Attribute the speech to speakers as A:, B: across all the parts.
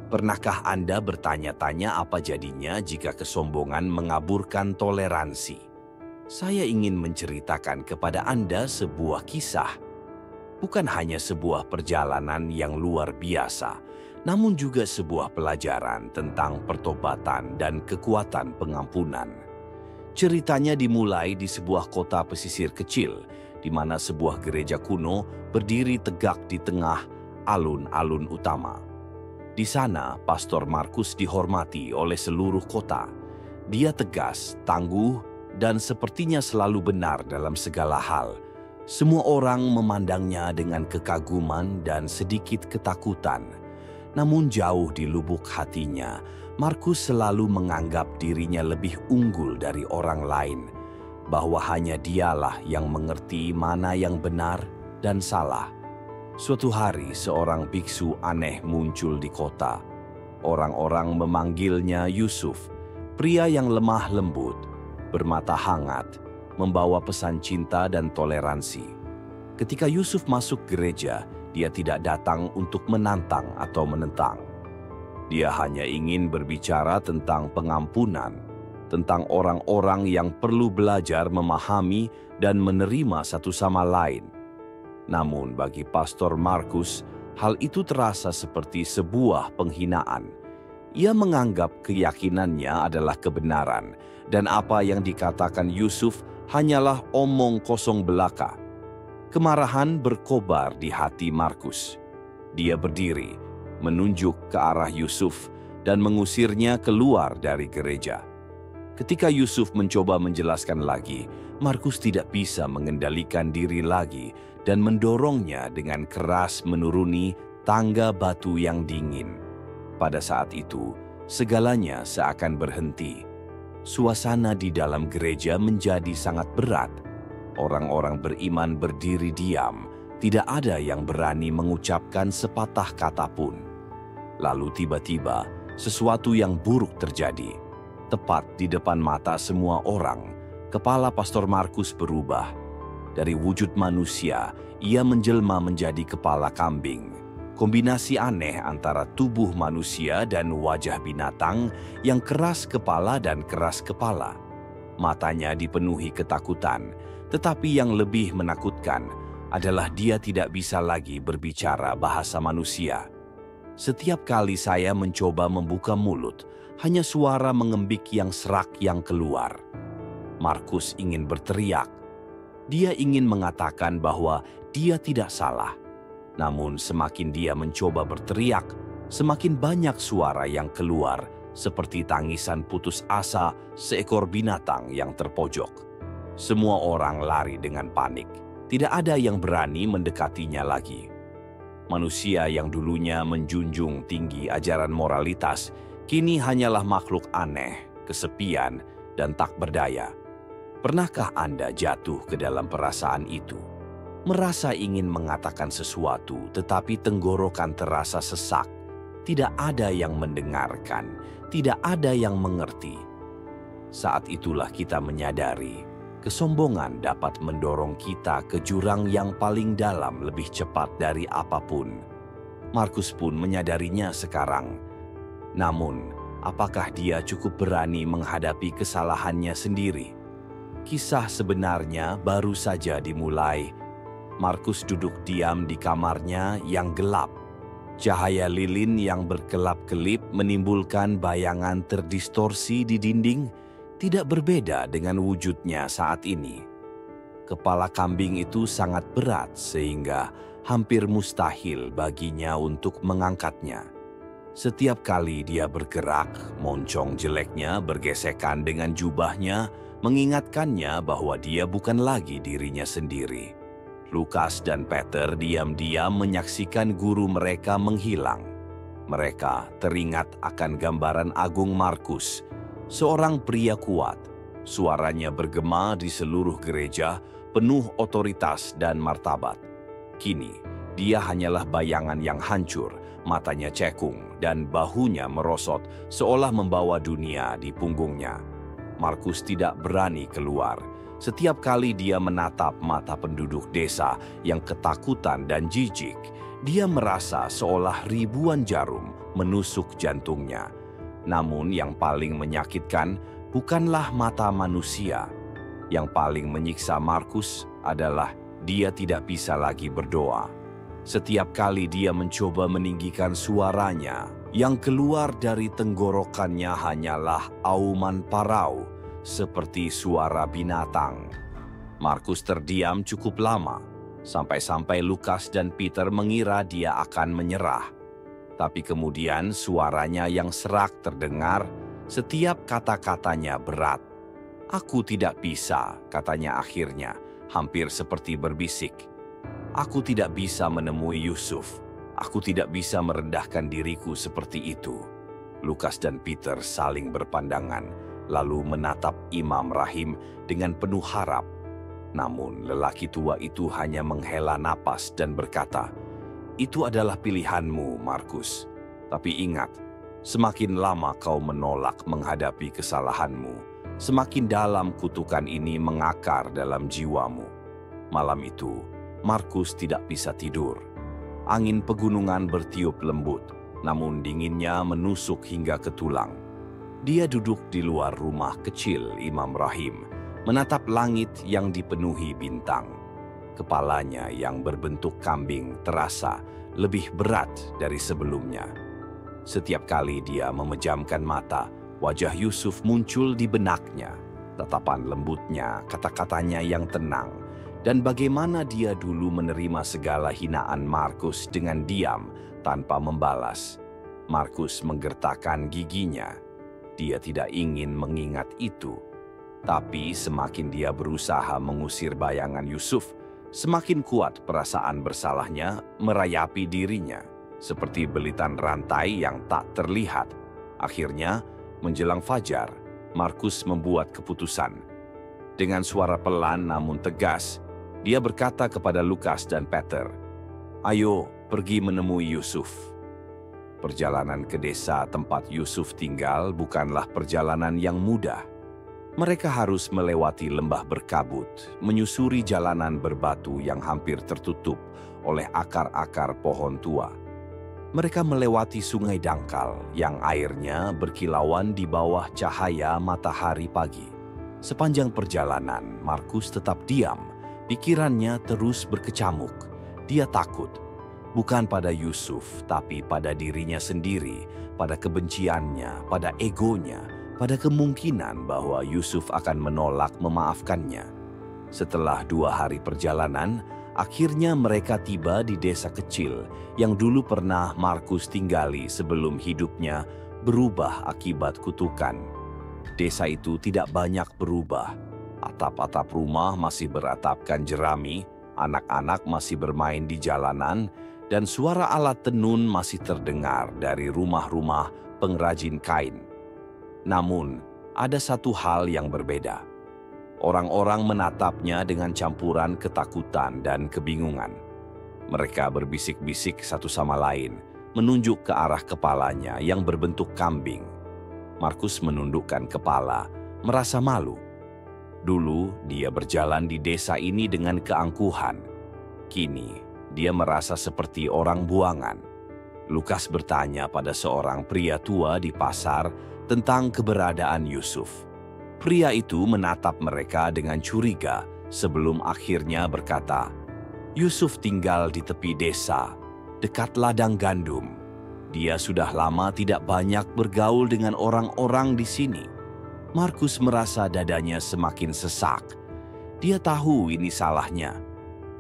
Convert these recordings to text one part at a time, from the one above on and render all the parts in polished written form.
A: Pernahkah Anda bertanya-tanya apa jadinya jika kesombongan mengaburkan toleransi? Saya ingin menceritakan kepada Anda sebuah kisah. Bukan hanya sebuah perjalanan yang luar biasa, namun juga sebuah pelajaran tentang pertobatan dan kekuatan pengampunan. Ceritanya dimulai di sebuah kota pesisir kecil, di mana sebuah gereja kuno berdiri tegak di tengah alun-alun utama. Di sana, Pastor Markus dihormati oleh seluruh kota. Dia tegas, tangguh, dan sepertinya selalu benar dalam segala hal. Semua orang memandangnya dengan kekaguman dan sedikit ketakutan. Namun jauh di lubuk hatinya, Markus selalu menganggap dirinya lebih unggul dari orang lain, bahwa hanya dialah yang mengerti mana yang benar dan salah. Suatu hari, seorang biksu aneh muncul di kota. Orang-orang memanggilnya Yusuf, pria yang lemah lembut, bermata hangat, membawa pesan cinta dan toleransi. Ketika Yusuf masuk gereja, dia tidak datang untuk menantang atau menentang. Dia hanya ingin berbicara tentang pengampunan, tentang orang-orang yang perlu belajar memahami dan menerima satu sama lain. Namun bagi Pastor Markus, hal itu terasa seperti sebuah penghinaan. Ia menganggap keyakinannya adalah kebenaran, dan apa yang dikatakan Yusuf hanyalah omong kosong belaka. Kemarahan berkobar di hati Markus. Dia berdiri, menunjuk ke arah Yusuf, dan mengusirnya keluar dari gereja. Ketika Yusuf mencoba menjelaskan lagi, Markus tidak bisa mengendalikan diri lagi dan mendorongnya dengan keras menuruni tangga batu yang dingin. Pada saat itu, segalanya seakan berhenti. Suasana di dalam gereja menjadi sangat berat. Orang-orang beriman berdiri diam, tidak ada yang berani mengucapkan sepatah kata pun. Lalu tiba-tiba, sesuatu yang buruk terjadi. Tepat di depan mata semua orang, kepala Pastor Markus berubah. Dari wujud manusia, ia menjelma menjadi kepala kambing. Kombinasi aneh antara tubuh manusia dan wajah binatang yang keras kepala dan keras kepala. Matanya dipenuhi ketakutan, tetapi yang lebih menakutkan adalah dia tidak bisa lagi berbicara bahasa manusia. Setiap kali saya mencoba membuka mulut, hanya suara mengembik yang serak yang keluar. Markus ingin berteriak. Dia ingin mengatakan bahwa dia tidak salah. Namun semakin dia mencoba berteriak, semakin banyak suara yang keluar seperti tangisan putus asa seekor binatang yang terpojok. Semua orang lari dengan panik. Tidak ada yang berani mendekatinya lagi. Manusia yang dulunya menjunjung tinggi ajaran moralitas, kini hanyalah makhluk aneh, kesepian, dan tak berdaya. Pernahkah Anda jatuh ke dalam perasaan itu? Merasa ingin mengatakan sesuatu, tetapi tenggorokan terasa sesak. Tidak ada yang mendengarkan, tidak ada yang mengerti. Saat itulah kita menyadari, kesombongan dapat mendorong kita ke jurang yang paling dalam lebih cepat dari apapun. Markus pun menyadarinya sekarang. Namun, apakah dia cukup berani menghadapi kesalahannya sendiri? Kisah sebenarnya baru saja dimulai. Markus duduk diam di kamarnya yang gelap. Cahaya lilin yang berkelap-kelip menimbulkan bayangan terdistorsi di dinding, tidak berbeda dengan wujudnya saat ini. Kepala kambing itu sangat berat sehingga hampir mustahil baginya untuk mengangkatnya. Setiap kali dia bergerak, moncong jeleknya bergesekan dengan jubahnya, mengingatkannya bahwa dia bukan lagi dirinya sendiri. Lukas dan Peter diam-diam menyaksikan guru mereka menghilang. Mereka teringat akan gambaran agung Markus, seorang pria kuat. Suaranya bergema di seluruh gereja, penuh otoritas dan martabat. Kini, dia hanyalah bayangan yang hancur, matanya cekung, dan bahunya merosot seolah membawa dunia di punggungnya. Markus tidak berani keluar. Setiap kali dia menatap mata penduduk desa yang ketakutan dan jijik, dia merasa seolah ribuan jarum menusuk jantungnya. Namun yang paling menyakitkan bukanlah mata manusia. Yang paling menyiksa Markus adalah dia tidak bisa lagi berdoa. Setiap kali dia mencoba meninggikan suaranya, yang keluar dari tenggorokannya hanyalah auman parau, seperti suara binatang. Markus terdiam cukup lama, sampai-sampai Lukas dan Peter mengira dia akan menyerah. Tapi kemudian suaranya yang serak terdengar, setiap kata-katanya berat. "Aku tidak bisa," katanya akhirnya, hampir seperti berbisik. "Aku tidak bisa menemui Yusuf. Aku tidak bisa merendahkan diriku seperti itu." Lukas dan Peter saling berpandangan, lalu menatap Imam Rahim dengan penuh harap. Namun lelaki tua itu hanya menghela napas dan berkata, "Itu adalah pilihanmu, Markus. Tapi ingat, semakin lama kau menolak menghadapi kesalahanmu, semakin dalam kutukan ini mengakar dalam jiwamu." Malam itu, Markus tidak bisa tidur. Angin pegunungan bertiup lembut, namun dinginnya menusuk hingga ke tulang. Dia duduk di luar rumah kecil Imam Rahim, menatap langit yang dipenuhi bintang. Kepalanya yang berbentuk kambing terasa lebih berat dari sebelumnya. Setiap kali dia memejamkan mata, wajah Yusuf muncul di benaknya. Tatapan lembutnya, kata-katanya yang tenang, dan bagaimana dia dulu menerima segala hinaan Markus dengan diam tanpa membalas. Markus menggertakkan giginya. Dia tidak ingin mengingat itu. Tapi semakin dia berusaha mengusir bayangan Yusuf, semakin kuat perasaan bersalahnya merayapi dirinya, seperti belitan rantai yang tak terlihat. Akhirnya, menjelang fajar, Markus membuat keputusan. Dengan suara pelan namun tegas, dia berkata kepada Lukas dan Peter, "Ayo pergi menemui Yusuf." Perjalanan ke desa tempat Yusuf tinggal bukanlah perjalanan yang mudah. Mereka harus melewati lembah berkabut, menyusuri jalanan berbatu yang hampir tertutup oleh akar-akar pohon tua. Mereka melewati sungai dangkal yang airnya berkilauan di bawah cahaya matahari pagi. Sepanjang perjalanan, Markus tetap diam. Pikirannya terus berkecamuk. Dia takut, bukan pada Yusuf, tapi pada dirinya sendiri, pada kebenciannya, pada egonya, pada kemungkinan bahwa Yusuf akan menolak memaafkannya. Setelah 2 hari perjalanan, akhirnya mereka tiba di desa kecil yang dulu pernah Markus tinggali sebelum hidupnya berubah akibat kutukan. Desa itu tidak banyak berubah. Atap-atap rumah masih beratapkan jerami, anak-anak masih bermain di jalanan, dan suara alat tenun masih terdengar dari rumah-rumah pengrajin kain. Namun, ada satu hal yang berbeda. Orang-orang menatapnya dengan campuran ketakutan dan kebingungan. Mereka berbisik-bisik satu sama lain, menunjuk ke arah kepalanya yang berbentuk kambing. Markus menundukkan kepala, merasa malu. Dulu, dia berjalan di desa ini dengan keangkuhan. Kini, dia merasa seperti orang buangan. Lukas bertanya pada seorang pria tua di pasar tentang keberadaan Yusuf. Pria itu menatap mereka dengan curiga sebelum akhirnya berkata, "Yusuf tinggal di tepi desa, dekat ladang gandum. Dia sudah lama tidak banyak bergaul dengan orang-orang di sini." Markus merasa dadanya semakin sesak. Dia tahu ini salahnya.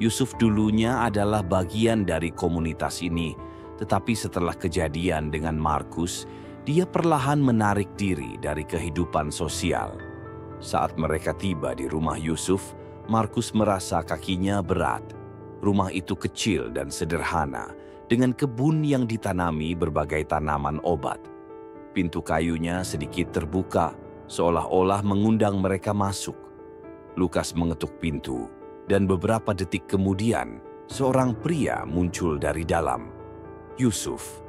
A: Yusuf dulunya adalah bagian dari komunitas ini, tetapi setelah kejadian dengan Markus, dia perlahan menarik diri dari kehidupan sosial. Saat mereka tiba di rumah Yusuf, Markus merasa kakinya berat. Rumah itu kecil dan sederhana, dengan kebun yang ditanami berbagai tanaman obat. Pintu kayunya sedikit terbuka, seolah-olah mengundang mereka masuk. Lukas mengetuk pintu, dan beberapa detik kemudian, seorang pria muncul dari dalam. Yusuf.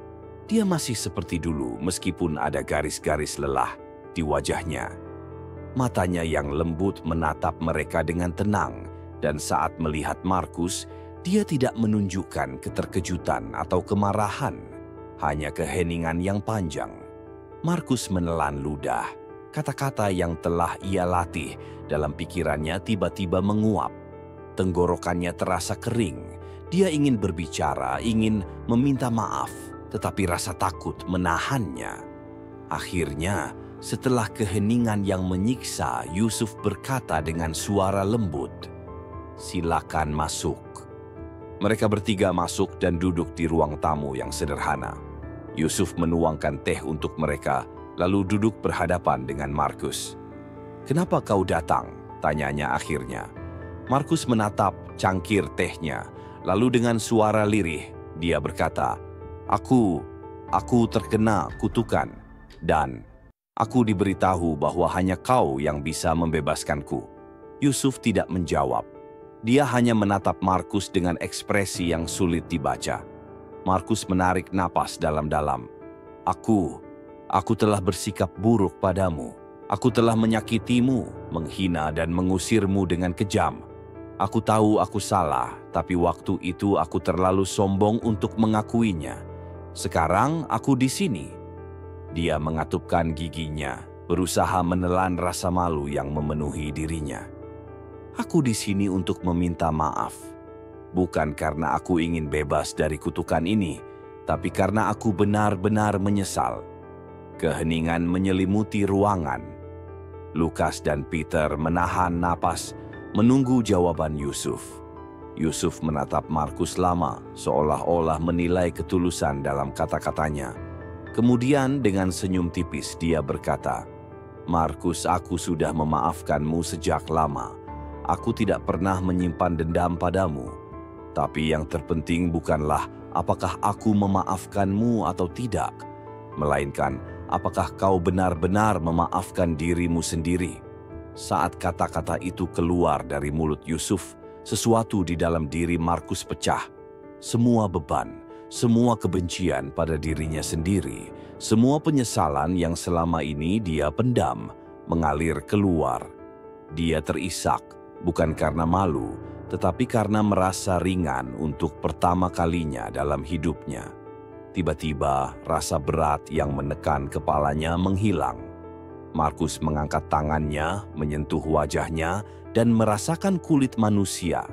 A: Dia masih seperti dulu meskipun ada garis-garis lelah di wajahnya. Matanya yang lembut menatap mereka dengan tenang, dan saat melihat Markus, dia tidak menunjukkan keterkejutan atau kemarahan. hanya keheningan yang panjang. Markus menelan ludah. Kata-kata yang telah ia latih dalam pikirannya tiba-tiba menguap. Tenggorokannya terasa kering. Dia ingin berbicara, ingin meminta maaf, tetapi rasa takut menahannya. Akhirnya, setelah keheningan yang menyiksa, Yusuf berkata dengan suara lembut, "Silakan masuk." Mereka bertiga masuk dan duduk di ruang tamu yang sederhana. Yusuf menuangkan teh untuk mereka, lalu duduk berhadapan dengan Markus. "Kenapa kau datang?" tanyanya akhirnya. Markus menatap cangkir tehnya, lalu dengan suara lirih, dia berkata, Aku terkena kutukan, dan aku diberitahu bahwa hanya kau yang bisa membebaskanku." Yusuf tidak menjawab. Dia hanya menatap Markus dengan ekspresi yang sulit dibaca. Markus menarik napas dalam-dalam. Aku telah bersikap buruk padamu. Aku telah menyakitimu, menghina dan mengusirmu dengan kejam. Aku tahu aku salah, tapi waktu itu aku terlalu sombong untuk mengakuinya. Sekarang aku di sini. Dia mengatupkan giginya, berusaha menelan rasa malu yang memenuhi dirinya. Aku di sini untuk meminta maaf. Bukan karena aku ingin bebas dari kutukan ini, tapi karena aku benar-benar menyesal. Keheningan menyelimuti ruangan. Lukas dan Peter menahan napas, menunggu jawaban Yusuf. Yusuf menatap Markus lama, seolah-olah menilai ketulusan dalam kata-katanya. Kemudian dengan senyum tipis dia berkata, "Markus, aku sudah memaafkanmu sejak lama. Aku tidak pernah menyimpan dendam padamu. Tapi yang terpenting bukanlah apakah aku memaafkanmu atau tidak, melainkan apakah kau benar-benar memaafkan dirimu sendiri." Saat kata-kata itu keluar dari mulut Yusuf, sesuatu di dalam diri Markus pecah. Semua beban, semua kebencian pada dirinya sendiri, semua penyesalan yang selama ini dia pendam, mengalir keluar. Dia terisak, bukan karena malu, tetapi karena merasa ringan untuk pertama kalinya dalam hidupnya. Tiba-tiba rasa berat yang menekan kepalanya menghilang. Markus mengangkat tangannya, menyentuh wajahnya, dan merasakan kulit manusia.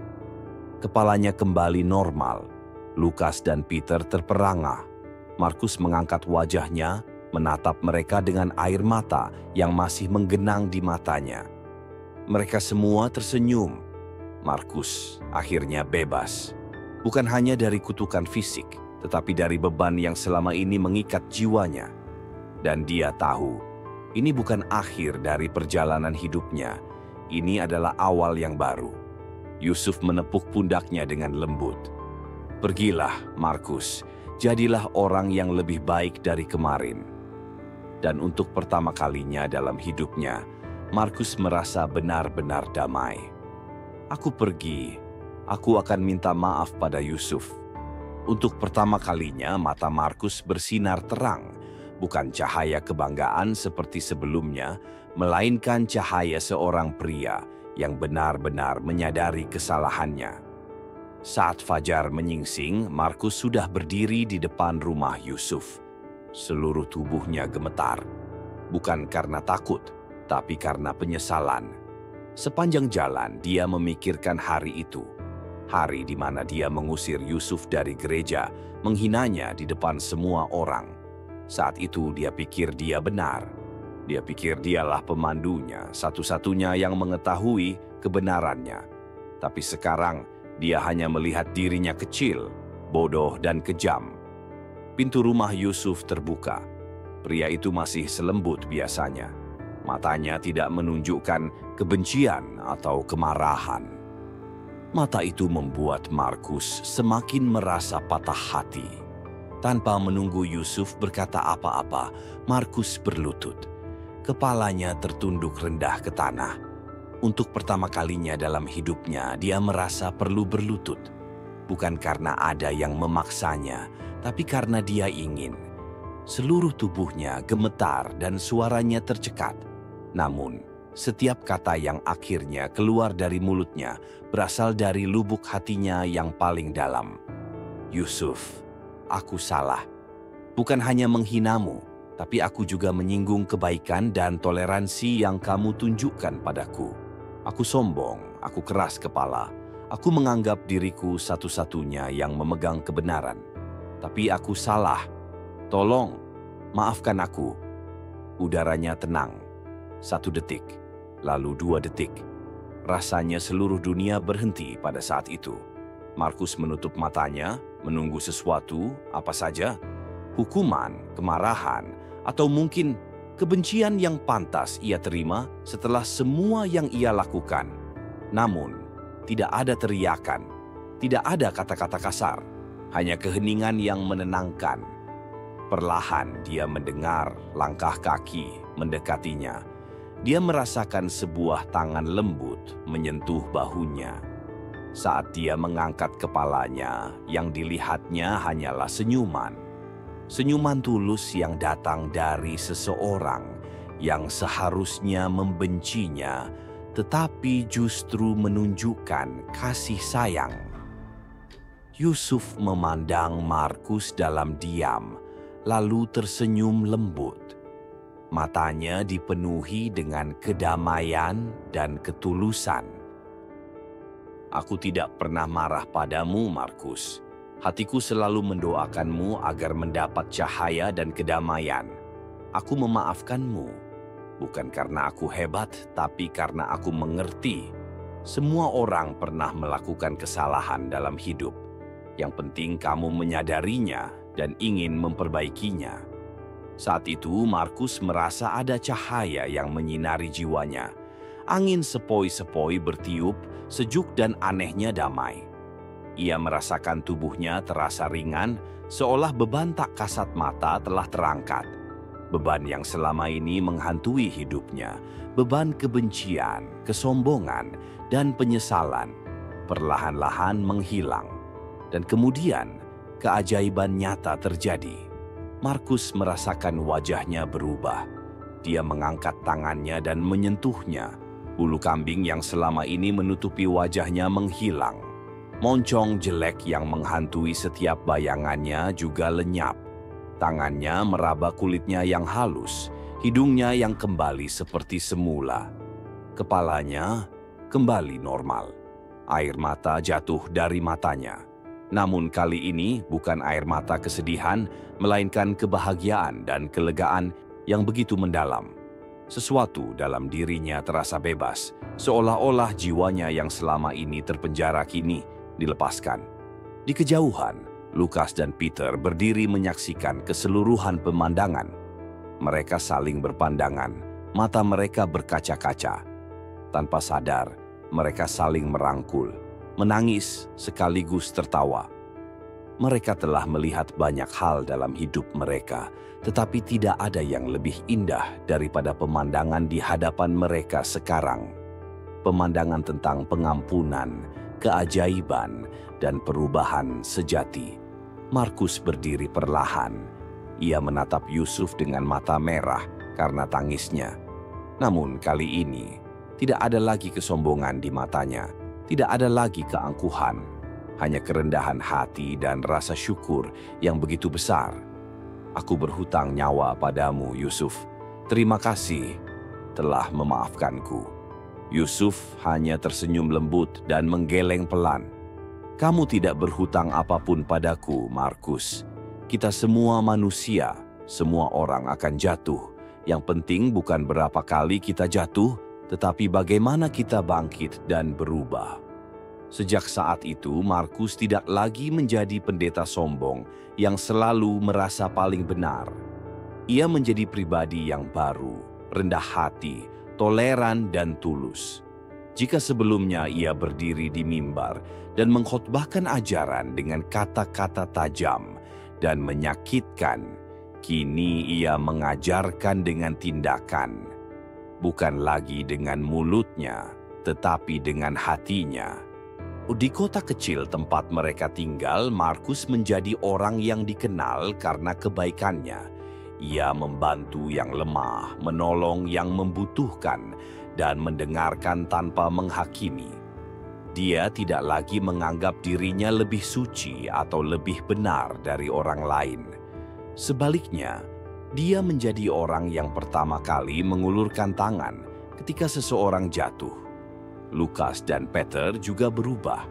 A: Kepalanya kembali normal. Lukas dan Peter terperangah. Markus mengangkat wajahnya, menatap mereka dengan air mata yang masih menggenang di matanya. Mereka semua tersenyum. Markus akhirnya bebas. Bukan hanya dari kutukan fisik, tetapi dari beban yang selama ini mengikat jiwanya. Dan dia tahu, ini bukan akhir dari perjalanan hidupnya. Ini adalah awal yang baru. Yusuf menepuk pundaknya dengan lembut. "Pergilah, Markus, jadilah orang yang lebih baik dari kemarin." Dan untuk pertama kalinya dalam hidupnya, Markus merasa benar-benar damai. "Aku pergi, aku akan minta maaf pada Yusuf." Untuk pertama kalinya mata Markus bersinar terang, bukan cahaya kebanggaan seperti sebelumnya, melainkan cahaya seorang pria yang benar-benar menyadari kesalahannya. Saat fajar menyingsing, Markus sudah berdiri di depan rumah Yusuf. Seluruh tubuhnya gemetar, bukan karena takut, tapi karena penyesalan. Sepanjang jalan dia memikirkan hari itu, hari di mana dia mengusir Yusuf dari gereja, menghinanya di depan semua orang. Saat itu dia pikir dia benar. Dia pikir dialah pemandunya, satu-satunya yang mengetahui kebenarannya. Tapi sekarang dia hanya melihat dirinya kecil, bodoh dan kejam. Pintu rumah Yusuf terbuka. Pria itu masih selembut biasanya. Matanya tidak menunjukkan kebencian atau kemarahan. Mata itu membuat Markus semakin merasa patah hati. Tanpa menunggu Yusuf berkata apa-apa, Markus berlutut. Kepalanya tertunduk rendah ke tanah. Untuk pertama kalinya dalam hidupnya, dia merasa perlu berlutut. Bukan karena ada yang memaksanya, tapi karena dia ingin. Seluruh tubuhnya gemetar dan suaranya tercekat. Namun, setiap kata yang akhirnya keluar dari mulutnya berasal dari lubuk hatinya yang paling dalam. "Yusuf, aku salah." Bukan hanya menghinamu, tapi aku juga menyinggung kebaikan dan toleransi yang kamu tunjukkan padaku. Aku sombong, aku keras kepala. Aku menganggap diriku satu-satunya yang memegang kebenaran. Tapi aku salah. Tolong, maafkan aku. Udaranya tenang. 1 detik, lalu 2 detik. Rasanya seluruh dunia berhenti pada saat itu. Markus menutup matanya, menunggu sesuatu, apa saja. Hukuman, kemarahan, atau mungkin kebencian yang pantas ia terima setelah semua yang ia lakukan. Namun, tidak ada teriakan, tidak ada kata-kata kasar, hanya keheningan yang menenangkan. Perlahan dia mendengar langkah kaki mendekatinya. Dia merasakan sebuah tangan lembut menyentuh bahunya. Saat dia mengangkat kepalanya, yang dilihatnya hanyalah senyuman. Senyuman tulus yang datang dari seseorang yang seharusnya membencinya, tetapi justru menunjukkan kasih sayang. Yusuf memandang Markus dalam diam, lalu tersenyum lembut. Matanya dipenuhi dengan kedamaian dan ketulusan. Aku tidak pernah marah padamu, Markus. Hatiku selalu mendoakanmu agar mendapat cahaya dan kedamaian. Aku memaafkanmu, bukan karena aku hebat, tapi karena aku mengerti. Semua orang pernah melakukan kesalahan dalam hidup. Yang penting kamu menyadarinya dan ingin memperbaikinya. Saat itu Markus merasa ada cahaya yang menyinari jiwanya. Angin sepoi-sepoi bertiup, sejuk dan anehnya damai. Ia merasakan tubuhnya terasa ringan, seolah beban tak kasat mata telah terangkat. Beban yang selama ini menghantui hidupnya, beban kebencian, kesombongan, dan penyesalan, perlahan-lahan menghilang. Dan kemudian, keajaiban nyata terjadi. Markus merasakan wajahnya berubah. Dia mengangkat tangannya dan menyentuhnya. Bulu kambing yang selama ini menutupi wajahnya menghilang. Moncong jelek yang menghantui setiap bayangannya juga lenyap. Tangannya meraba kulitnya yang halus, hidungnya yang kembali seperti semula. Kepalanya kembali normal. Air mata jatuh dari matanya. Namun kali ini bukan air mata kesedihan, melainkan kebahagiaan dan kelegaan yang begitu mendalam. Sesuatu dalam dirinya terasa bebas, seolah-olah jiwanya yang selama ini terpenjara kini dilepaskan. Di kejauhan, Lukas dan Peter berdiri menyaksikan keseluruhan pemandangan. Mereka saling berpandangan, mata mereka berkaca-kaca. Tanpa sadar, mereka saling merangkul, menangis sekaligus tertawa. Mereka telah melihat banyak hal dalam hidup mereka, tetapi tidak ada yang lebih indah daripada pemandangan di hadapan mereka sekarang. Pemandangan tentang pengampunan, keajaiban, dan perubahan sejati. Markus berdiri perlahan. Ia menatap Yusuf dengan mata merah karena tangisnya. Namun kali ini, tidak ada lagi kesombongan di matanya. Tidak ada lagi keangkuhan. Hanya kerendahan hati dan rasa syukur yang begitu besar. Aku berhutang nyawa padamu, Yusuf. Terima kasih telah memaafkanku. Yusuf hanya tersenyum lembut dan menggeleng pelan. Kamu tidak berhutang apapun padaku, Markus. Kita semua manusia, semua orang akan jatuh. Yang penting bukan berapa kali kita jatuh, tetapi bagaimana kita bangkit dan berubah. Sejak saat itu, Markus tidak lagi menjadi pendeta sombong yang selalu merasa paling benar. Ia menjadi pribadi yang baru, rendah hati, toleran dan tulus. Jika sebelumnya ia berdiri di mimbar dan mengkhotbahkan ajaran dengan kata-kata tajam dan menyakitkan, kini ia mengajarkan dengan tindakan, bukan lagi dengan mulutnya, tetapi dengan hatinya. Di kota kecil tempat mereka tinggal, Markus menjadi orang yang dikenal karena kebaikannya. Ia membantu yang lemah, menolong yang membutuhkan, dan mendengarkan tanpa menghakimi. Dia tidak lagi menganggap dirinya lebih suci atau lebih benar dari orang lain. Sebaliknya, dia menjadi orang yang pertama kali mengulurkan tangan ketika seseorang jatuh. Lukas dan Peter juga berubah.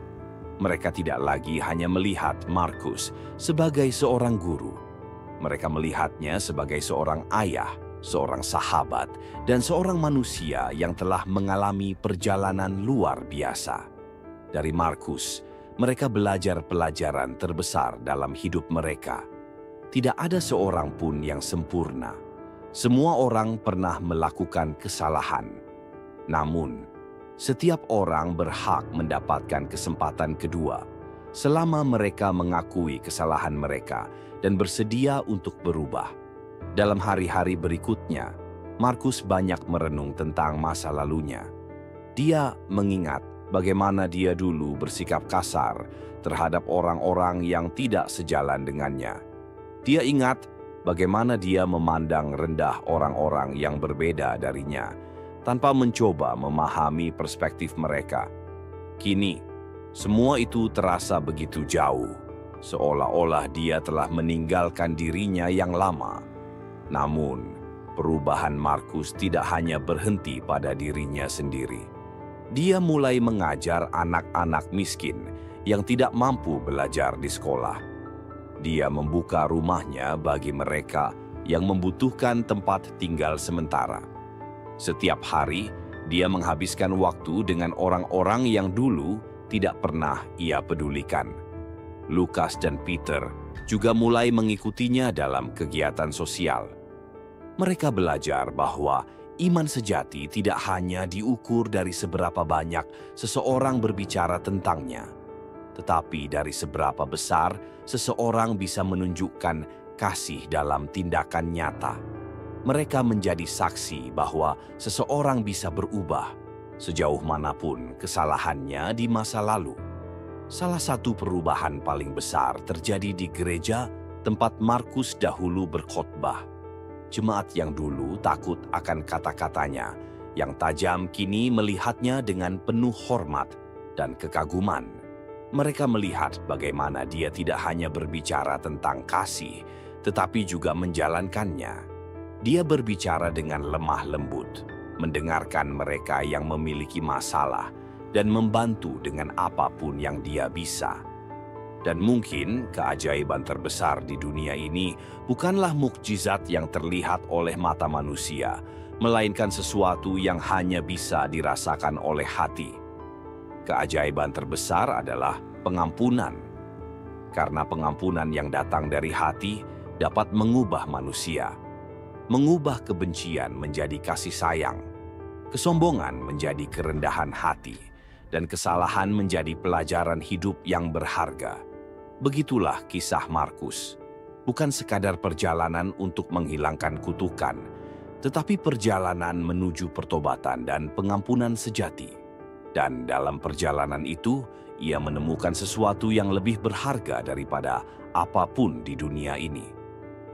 A: Mereka tidak lagi hanya melihat Markus sebagai seorang guru. Mereka melihatnya sebagai seorang ayah, seorang sahabat, dan seorang manusia yang telah mengalami perjalanan luar biasa. Dari Markus, mereka belajar pelajaran terbesar dalam hidup mereka. Tidak ada seorang pun yang sempurna. Semua orang pernah melakukan kesalahan. Namun, setiap orang berhak mendapatkan kesempatan kedua selama mereka mengakui kesalahan mereka dan bersedia untuk berubah. Dalam hari-hari berikutnya, Markus banyak merenung tentang masa lalunya. Dia mengingat bagaimana dia dulu bersikap kasar terhadap orang-orang yang tidak sejalan dengannya. Dia ingat bagaimana dia memandang rendah orang-orang yang berbeda darinya tanpa mencoba memahami perspektif mereka. Kini, semua itu terasa begitu jauh, seolah-olah dia telah meninggalkan dirinya yang lama. Namun, perubahan Markus tidak hanya berhenti pada dirinya sendiri. Dia mulai mengajar anak-anak miskin yang tidak mampu belajar di sekolah. Dia membuka rumahnya bagi mereka yang membutuhkan tempat tinggal sementara. Setiap hari, dia menghabiskan waktu dengan orang-orang yang dulu tidak pernah ia pedulikan. Lukas dan Peter juga mulai mengikutinya dalam kegiatan sosial. Mereka belajar bahwa iman sejati tidak hanya diukur dari seberapa banyak seseorang berbicara tentangnya, tetapi dari seberapa besar seseorang bisa menunjukkan kasih dalam tindakan nyata. Mereka menjadi saksi bahwa seseorang bisa berubah sejauh manapun kesalahannya di masa lalu. Salah satu perubahan paling besar terjadi di gereja tempat Markus dahulu berkhotbah. Jemaat yang dulu takut akan kata-katanya yang tajam kini melihatnya dengan penuh hormat dan kekaguman. Mereka melihat bagaimana dia tidak hanya berbicara tentang kasih, tetapi juga menjalankannya. Dia berbicara dengan lemah lembut, mendengarkan mereka yang memiliki masalah, dan membantu dengan apapun yang dia bisa. Dan mungkin keajaiban terbesar di dunia ini bukanlah mukjizat yang terlihat oleh mata manusia, melainkan sesuatu yang hanya bisa dirasakan oleh hati. Keajaiban terbesar adalah pengampunan. Karena pengampunan yang datang dari hati dapat mengubah manusia. Mengubah kebencian menjadi kasih sayang, kesombongan menjadi kerendahan hati, dan kesalahan menjadi pelajaran hidup yang berharga. Begitulah kisah Markus. Bukan sekadar perjalanan untuk menghilangkan kutukan, tetapi perjalanan menuju pertobatan dan pengampunan sejati. Dan dalam perjalanan itu, ia menemukan sesuatu yang lebih berharga daripada apapun di dunia ini.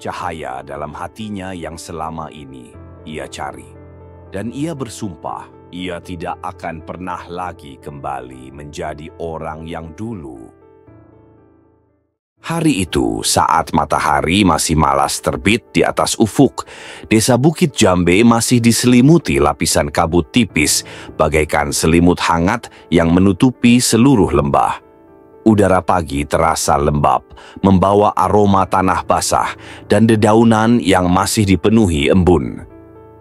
A: Cahaya dalam hatinya yang selama ini ia cari. Dan ia bersumpah, ia tidak akan pernah lagi kembali menjadi orang yang dulu. Hari itu, saat matahari masih malas terbit di atas ufuk, desa Bukit Jambe masih diselimuti lapisan kabut tipis, bagaikan selimut hangat yang menutupi seluruh lembah. Udara pagi terasa lembab, membawa aroma tanah basah dan dedaunan yang masih dipenuhi embun.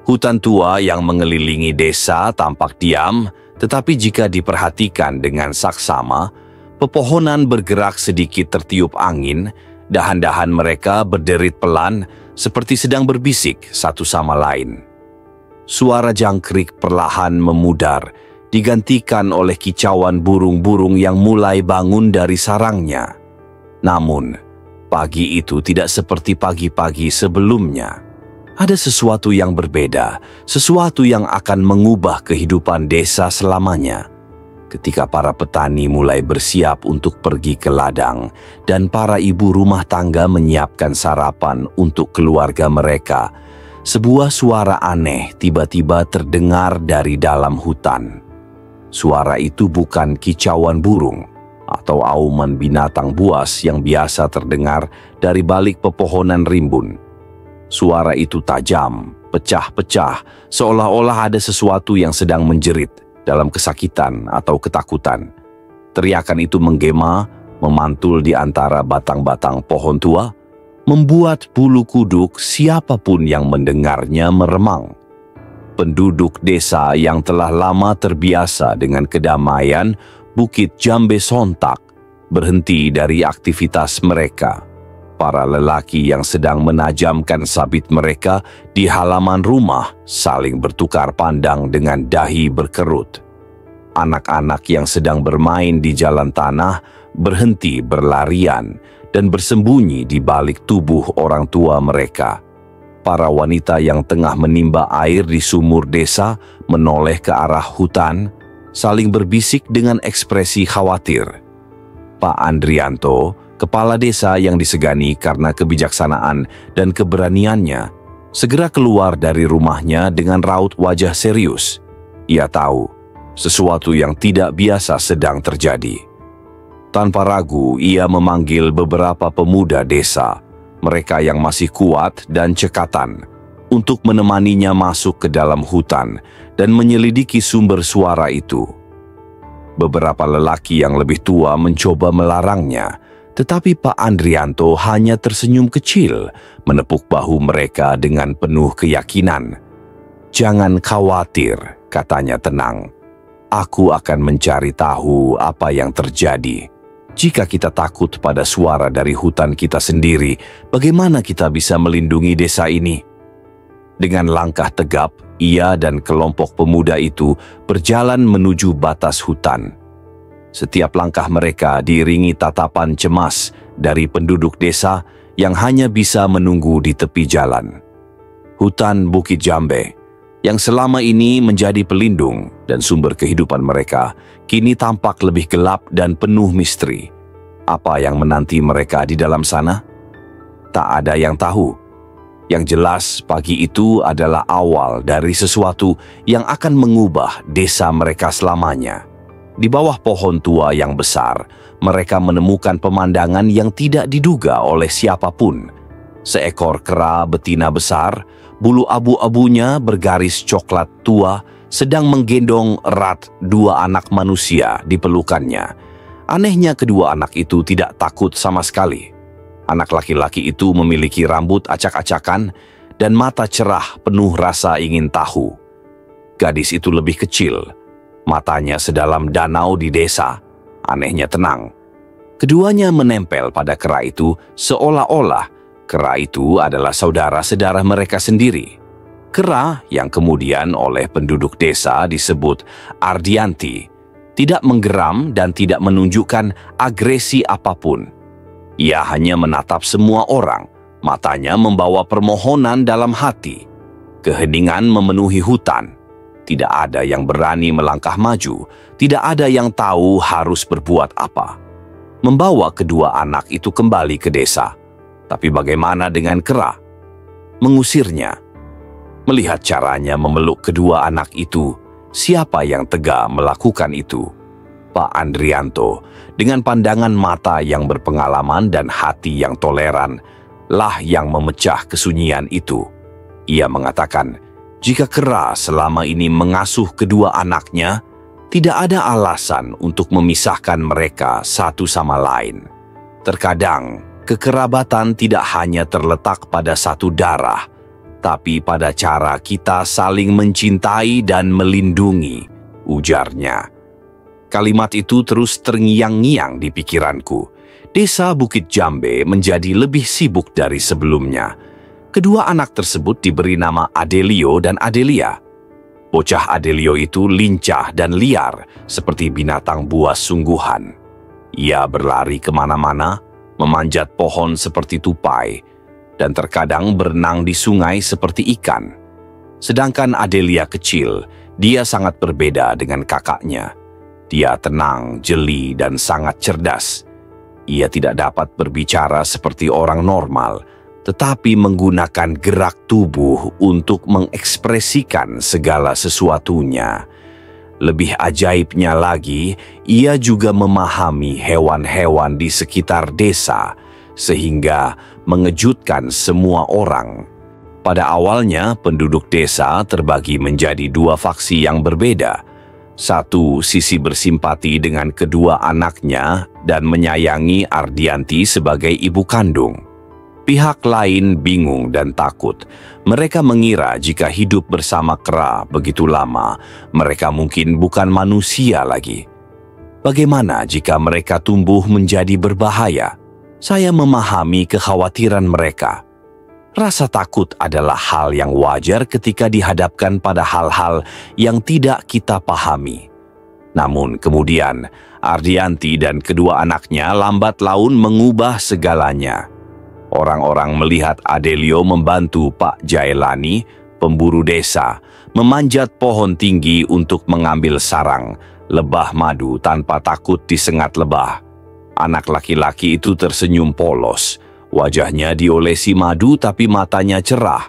A: Hutan tua yang mengelilingi desa tampak diam, tetapi jika diperhatikan dengan saksama, pepohonan bergerak sedikit tertiup angin, dahan-dahan mereka berderit pelan seperti sedang berbisik satu sama lain. Suara jangkrik perlahan memudar, digantikan oleh kicauan burung-burung yang mulai bangun dari sarangnya. Namun, pagi itu tidak seperti pagi-pagi sebelumnya. Ada sesuatu yang berbeda, sesuatu yang akan mengubah kehidupan desa selamanya. Ketika para petani mulai bersiap untuk pergi ke ladang dan para ibu rumah tangga menyiapkan sarapan untuk keluarga mereka, sebuah suara aneh tiba-tiba terdengar dari dalam hutan. Suara itu bukan kicauan burung atau auman binatang buas yang biasa terdengar dari balik pepohonan rimbun. Suara itu tajam, pecah-pecah, seolah-olah ada sesuatu yang sedang menjerit dalam kesakitan atau ketakutan. Teriakan itu menggema, memantul di antara batang-batang pohon tua, membuat bulu kuduk siapapun yang mendengarnya meremang. Penduduk desa yang telah lama terbiasa dengan kedamaian Bukit Jambe sontak berhenti dari aktivitas mereka. Para lelaki yang sedang menajamkan sabit mereka di halaman rumah saling bertukar pandang dengan dahi berkerut. Anak-anak yang sedang bermain di jalan tanah berhenti berlarian dan bersembunyi di balik tubuh orang tua mereka. Para wanita yang tengah menimba air di sumur desa menoleh ke arah hutan, saling berbisik dengan ekspresi khawatir. Pak Andrianto, kepala desa yang disegani karena kebijaksanaan dan keberaniannya, segera keluar dari rumahnya dengan raut wajah serius. Ia tahu sesuatu yang tidak biasa sedang terjadi. Tanpa ragu, ia memanggil beberapa pemuda desa, mereka yang masih kuat dan cekatan, untuk menemaninya masuk ke dalam hutan dan menyelidiki sumber suara itu. Beberapa lelaki yang lebih tua mencoba melarangnya, tetapi Pak Andrianto hanya tersenyum kecil, menepuk bahu mereka dengan penuh keyakinan. "Jangan khawatir," katanya tenang. "Aku akan mencari tahu apa yang terjadi. Jika kita takut pada suara dari hutan kita sendiri, bagaimana kita bisa melindungi desa ini?" Dengan langkah tegap, ia dan kelompok pemuda itu berjalan menuju batas hutan. Setiap langkah mereka diiringi tatapan cemas dari penduduk desa yang hanya bisa menunggu di tepi jalan. Hutan Bukit Jambe, yang selama ini menjadi pelindung dan sumber kehidupan mereka, kini tampak lebih gelap dan penuh misteri. Apa yang menanti mereka di dalam sana? Tak ada yang tahu. Yang jelas, pagi itu adalah awal dari sesuatu yang akan mengubah desa mereka selamanya. Di bawah pohon tua yang besar, mereka menemukan pemandangan yang tidak diduga oleh siapapun. Seekor kera betina besar, bulu abu-abunya bergaris coklat tua, sedang menggendong erat dua anak manusia di pelukannya. Anehnya, kedua anak itu tidak takut sama sekali. Anak laki-laki itu memiliki rambut acak-acakan dan mata cerah penuh rasa ingin tahu. Gadis itu lebih kecil, matanya sedalam danau di desa, anehnya tenang. Keduanya menempel pada kera itu seolah-olah kera itu adalah saudara-saudara mereka sendiri. Kera yang kemudian oleh penduduk desa disebut Ardianti, tidak menggeram dan tidak menunjukkan agresi apapun. Ia hanya menatap semua orang, matanya membawa permohonan dalam hati. Keheningan memenuhi hutan. Tidak ada yang berani melangkah maju, tidak ada yang tahu harus berbuat apa. Membawa kedua anak itu kembali ke desa. Tapi bagaimana dengan kera? Mengusirnya. Melihat caranya memeluk kedua anak itu, siapa yang tega melakukan itu? Pak Andrianto, dengan pandangan mata yang berpengalaman dan hati yang toleran, lah yang memecah kesunyian itu. Ia mengatakan, jika kera selama ini mengasuh kedua anaknya, tidak ada alasan untuk memisahkan mereka satu sama lain. Terkadang, kekerabatan tidak hanya terletak pada satu darah, tapi pada cara kita saling mencintai dan melindungi, ujarnya. Kalimat itu terus terngiang-ngiang di pikiranku. Desa Bukit Jambe menjadi lebih sibuk dari sebelumnya. Kedua anak tersebut diberi nama Adelio dan Adelia. Bocah Adelio itu lincah dan liar, seperti binatang buas sungguhan. Ia berlari kemana-mana, memanjat pohon seperti tupai, dan terkadang berenang di sungai seperti ikan. Sedangkan Adelia kecil, dia sangat berbeda dengan kakaknya. Dia tenang, jeli, dan sangat cerdas. Ia tidak dapat berbicara seperti orang normal, tetapi menggunakan gerak tubuh untuk mengekspresikan segala sesuatunya. Lebih ajaibnya lagi, ia juga memahami hewan-hewan di sekitar desa, sehingga mengejutkan semua orang. Pada awalnya, penduduk desa terbagi menjadi dua faksi yang berbeda. Satu sisi bersimpati dengan kedua anaknya dan menyayangi Ardianti sebagai ibu kandung. Pihak lain bingung dan takut. Mereka mengira jika hidup bersama kera begitu lama, mereka mungkin bukan manusia lagi. Bagaimana jika mereka tumbuh menjadi berbahaya? Saya memahami kekhawatiran mereka. Rasa takut adalah hal yang wajar ketika dihadapkan pada hal-hal yang tidak kita pahami. Namun kemudian, Ardianti dan kedua anaknya lambat laun mengubah segalanya. Orang-orang melihat Adelio membantu Pak Jaelani, pemburu desa, memanjat pohon tinggi untuk mengambil sarang lebah madu tanpa takut disengat lebah. Anak laki-laki itu tersenyum polos. Wajahnya diolesi madu tapi matanya cerah.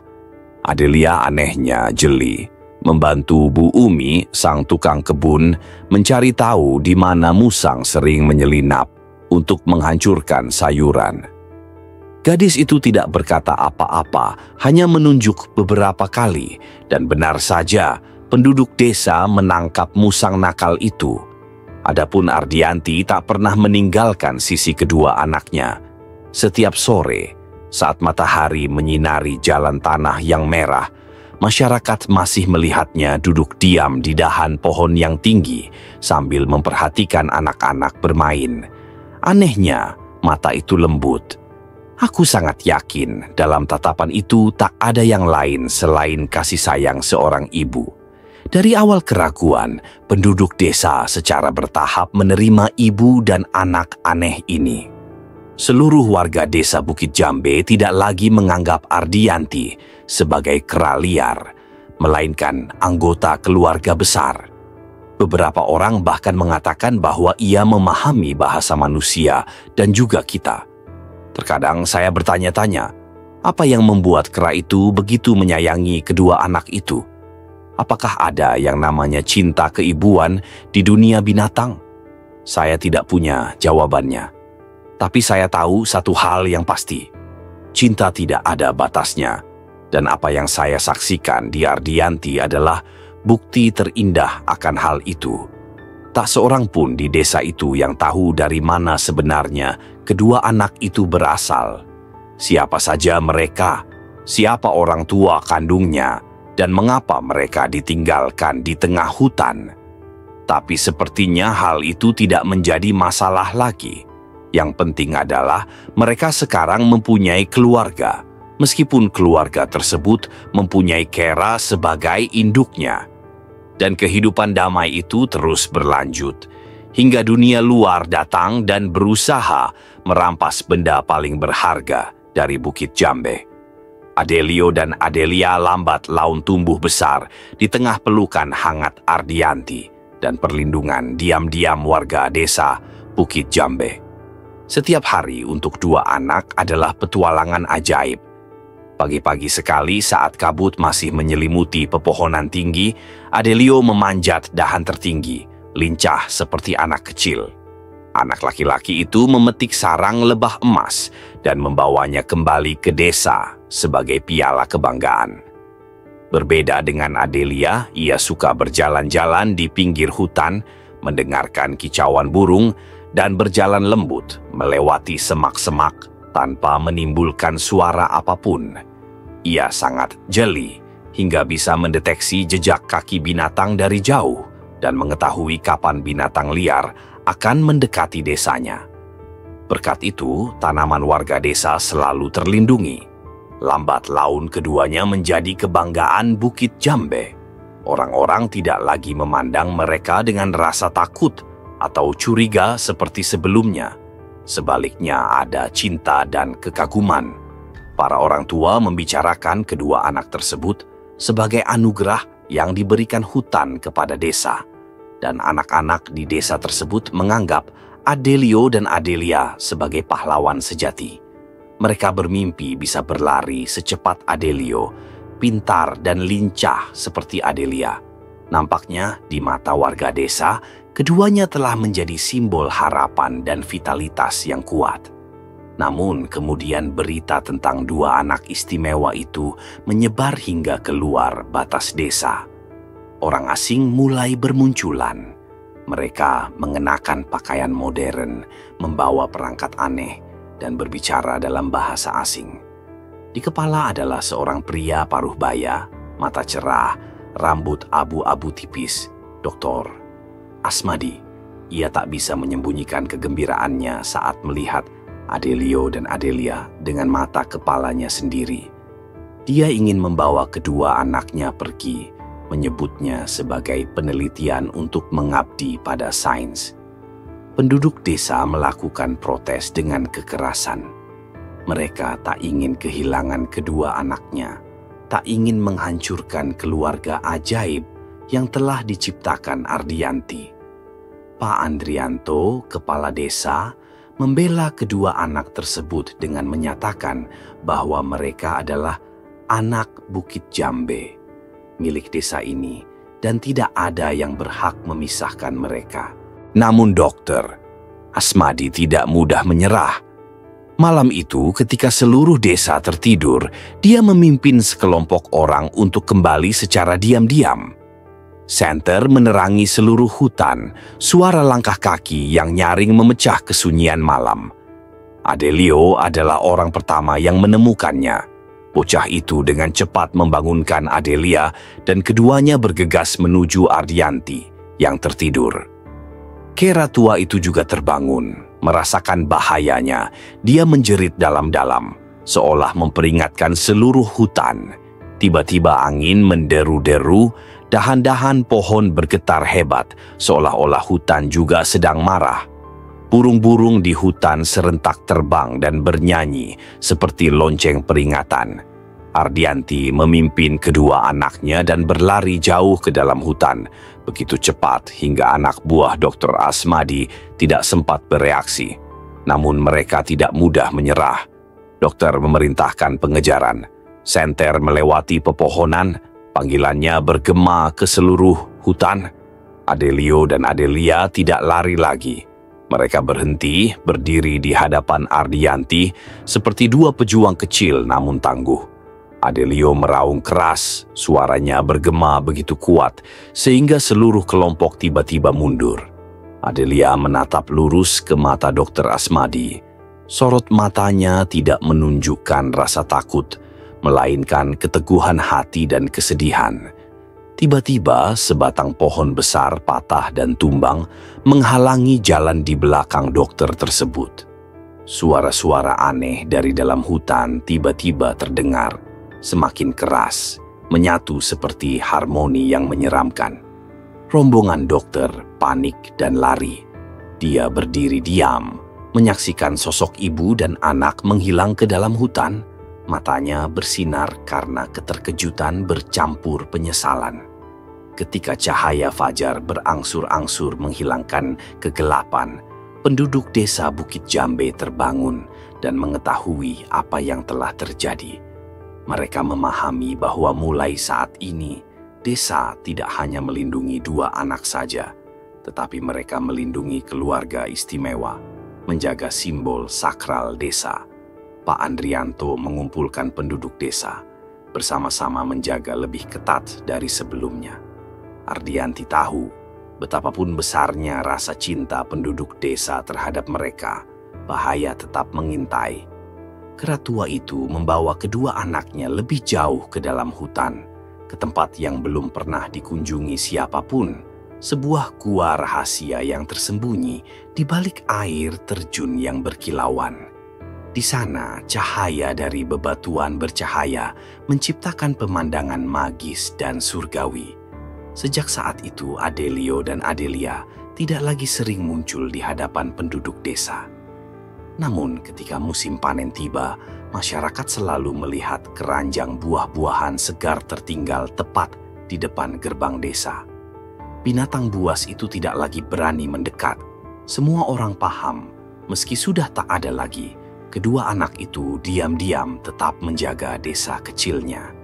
A: Adelia anehnya jeli, membantu Bu Umi, sang tukang kebun, mencari tahu di mana musang sering menyelinap untuk menghancurkan sayuran. Gadis itu tidak berkata apa-apa, hanya menunjuk beberapa kali, dan benar saja penduduk desa menangkap musang nakal itu. Adapun Ardianti tak pernah meninggalkan sisi kedua anaknya. Setiap sore, saat matahari menyinari jalan tanah yang merah, masyarakat masih melihatnya duduk diam di dahan pohon yang tinggi sambil memperhatikan anak-anak bermain. Anehnya, mata itu lembut. Aku sangat yakin dalam tatapan itu tak ada yang lain selain kasih sayang seorang ibu. Dari awal keraguan, penduduk desa secara bertahap menerima ibu dan anak aneh ini. Seluruh warga desa Bukit Jambe tidak lagi menganggap Ardianti sebagai kera liar, melainkan anggota keluarga besar. Beberapa orang bahkan mengatakan bahwa ia memahami bahasa manusia dan juga kita. Terkadang saya bertanya-tanya, apa yang membuat kera itu begitu menyayangi kedua anak itu? Apakah ada yang namanya cinta keibuan di dunia binatang? Saya tidak punya jawabannya. Tapi saya tahu satu hal yang pasti. Cinta tidak ada batasnya. Dan apa yang saya saksikan di Ardianti adalah bukti terindah akan hal itu. Tak seorang pun di desa itu yang tahu dari mana sebenarnya kedua anak itu berasal. Siapa saja mereka, siapa orang tua kandungnya, dan mengapa mereka ditinggalkan di tengah hutan. Tapi sepertinya hal itu tidak menjadi masalah lagi. Yang penting adalah mereka sekarang mempunyai keluarga, meskipun keluarga tersebut mempunyai kera sebagai induknya. Dan kehidupan damai itu terus berlanjut, hingga dunia luar datang dan berusaha merampas benda paling berharga dari Bukit Jambe. Adelio dan Adelia lambat laun tumbuh besar di tengah pelukan hangat Ardianti dan perlindungan diam-diam warga desa Bukit Jambe. Setiap hari untuk dua anak adalah petualangan ajaib. Pagi-pagi sekali saat kabut masih menyelimuti pepohonan tinggi, Adelio memanjat dahan tertinggi, lincah seperti anak kecil. Anak laki-laki itu memetik sarang lebah emas dan membawanya kembali ke desa sebagai piala kebanggaan. Berbeda dengan Adelia, ia suka berjalan-jalan di pinggir hutan, mendengarkan kicauan burung, dan berjalan lembut melewati semak-semak tanpa menimbulkan suara apapun. Ia sangat jeli hingga bisa mendeteksi jejak kaki binatang dari jauh dan mengetahui kapan binatang liar akan mendekati desanya. Berkat itu, tanaman warga desa selalu terlindungi. Lambat laun keduanya menjadi kebanggaan Bukit Jambe. Orang-orang tidak lagi memandang mereka dengan rasa takut atau curiga seperti sebelumnya. Sebaliknya ada cinta dan kekaguman. Para orang tua membicarakan kedua anak tersebut sebagai anugerah yang diberikan hutan kepada desa. Dan anak-anak di desa tersebut menganggap Adelio dan Adelia sebagai pahlawan sejati. Mereka bermimpi bisa berlari secepat Adelio, pintar dan lincah seperti Adelia. Nampaknya di mata warga desa, keduanya telah menjadi simbol harapan dan vitalitas yang kuat. Namun kemudian berita tentang dua anak istimewa itu menyebar hingga keluar batas desa. Orang asing mulai bermunculan. Mereka mengenakan pakaian modern, membawa perangkat aneh, dan berbicara dalam bahasa asing. Di kepala adalah seorang pria paruh baya, mata cerah, rambut abu-abu tipis, Dr. Asmadi. Ia tak bisa menyembunyikan kegembiraannya saat melihat Adelio dan Adelia dengan mata kepalanya sendiri. Dia ingin membawa kedua anaknya pergi, menyebutnya sebagai penelitian untuk mengabdi pada sains. Penduduk desa melakukan protes dengan kekerasan. Mereka tak ingin kehilangan kedua anaknya, tak ingin menghancurkan keluarga ajaib yang telah diciptakan Ardianti. Pak Andrianto, kepala desa, membela kedua anak tersebut dengan menyatakan bahwa mereka adalah anak Bukit Jambe, milik desa ini, dan tidak ada yang berhak memisahkan mereka. Namun Dr. Asmadi tidak mudah menyerah. Malam itu ketika seluruh desa tertidur, dia memimpin sekelompok orang untuk kembali secara diam-diam. Senter menerangi seluruh hutan, suara langkah kaki yang nyaring memecah kesunyian malam. Adelio adalah orang pertama yang menemukannya. Bocah itu dengan cepat membangunkan Adelia dan keduanya bergegas menuju Ardianti yang tertidur. Kera tua itu juga terbangun, merasakan bahayanya. Dia menjerit dalam-dalam, seolah memperingatkan seluruh hutan. Tiba-tiba angin menderu-deru, dahan-dahan pohon bergetar hebat, seolah-olah hutan juga sedang marah. Burung-burung di hutan serentak terbang dan bernyanyi seperti lonceng peringatan. Ardianti memimpin kedua anaknya dan berlari jauh ke dalam hutan, begitu cepat hingga anak buah Dr. Asmadi tidak sempat bereaksi. Namun mereka tidak mudah menyerah. Dokter memerintahkan pengejaran. Senter melewati pepohonan, panggilannya bergema ke seluruh hutan. Adelio dan Adelia tidak lari lagi. Mereka berhenti, berdiri di hadapan Ardianti seperti dua pejuang kecil namun tangguh. Adelio meraung keras, suaranya bergema begitu kuat sehingga seluruh kelompok tiba-tiba mundur. Adelia menatap lurus ke mata Dr. Asmadi. Sorot matanya tidak menunjukkan rasa takut, melainkan keteguhan hati dan kesedihan. Tiba-tiba sebatang pohon besar patah dan tumbang menghalangi jalan di belakang dokter tersebut. Suara-suara aneh dari dalam hutan tiba-tiba terdengar, semakin keras, menyatu seperti harmoni yang menyeramkan. Rombongan dokter panik dan lari. Dia berdiri diam, menyaksikan sosok ibu dan anak menghilang ke dalam hutan. Matanya bersinar karena keterkejutan bercampur penyesalan. Ketika cahaya fajar berangsur-angsur menghilangkan kegelapan, penduduk desa Bukit Jambe terbangun dan mengetahui apa yang telah terjadi. Mereka memahami bahwa mulai saat ini, desa tidak hanya melindungi dua anak saja, tetapi mereka melindungi keluarga istimewa, menjaga simbol sakral desa. Pak Andrianto mengumpulkan penduduk desa, bersama-sama menjaga lebih ketat dari sebelumnya. Ardianti tahu betapapun besarnya rasa cinta penduduk desa terhadap mereka, bahaya tetap mengintai. Kera tua itu membawa kedua anaknya lebih jauh ke dalam hutan, ke tempat yang belum pernah dikunjungi siapapun, sebuah gua rahasia yang tersembunyi di balik air terjun yang berkilauan. Di sana, cahaya dari bebatuan bercahaya menciptakan pemandangan magis dan surgawi. Sejak saat itu, Adelio dan Adelia tidak lagi sering muncul di hadapan penduduk desa. Namun, ketika musim panen tiba, masyarakat selalu melihat keranjang buah-buahan segar tertinggal tepat di depan gerbang desa. Binatang buas itu tidak lagi berani mendekat. Semua orang paham, meski sudah tak ada lagi, kedua anak itu diam-diam tetap menjaga desa kecilnya.